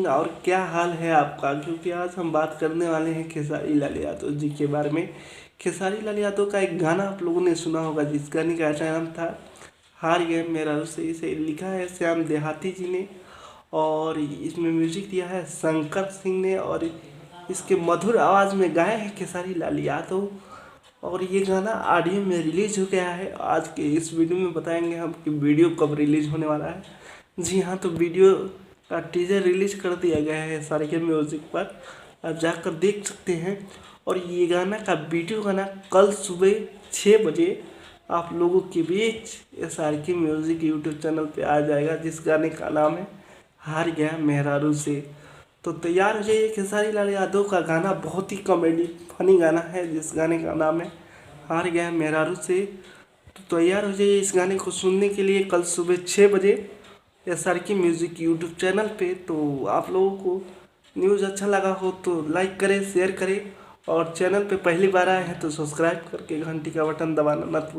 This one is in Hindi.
और क्या हाल है आपका। क्योंकि आज हम बात करने वाले हैं खेसारी लाल यादव जी के बारे में। खेसारी लाल यादव का एक गाना आप लोगों ने सुना होगा, जिस गाने का नाम था हार गए मेरा रुसे। इसे लिखा है श्याम देहाती जी ने और इसमें म्यूजिक दिया है शंकर सिंह ने और इसके मधुर आवाज़ में गाए हैं खेसारी लाल यादव। और ये गाना ऑडियो में रिलीज हो गया है। आज के इस वीडियो में बताएंगे हम कि वीडियो कब रिलीज होने वाला है। जी हाँ, तो वीडियो का टीजर रिलीज कर दिया गया है सारे म्यूजिक पर, आप जाकर देख सकते हैं। और ये गाना का वीडियो गाना कल सुबह 6 बजे आप लोगों के बीच SRK म्यूजिक यूट्यूब चैनल पे आ जाएगा, जिस गाने का नाम है हार गया मेहरारू से। तो तैयार हो जाइए, खेसारी लाल यादव का गाना बहुत ही कॉमेडी फनी गाना है, जिस गाने का नाम है हार गया मेहरारू से। तो तैयार हो जाइए इस गाने को सुनने के लिए कल सुबह 6 बजे SRK म्यूज़िक यूट्यूब चैनल पे। तो आप लोगों को न्यूज़ अच्छा लगा हो तो लाइक करें, शेयर करें और चैनल पे पहली बार आए हैं तो सब्सक्राइब करके घंटी का बटन दबाना मत भूलिए।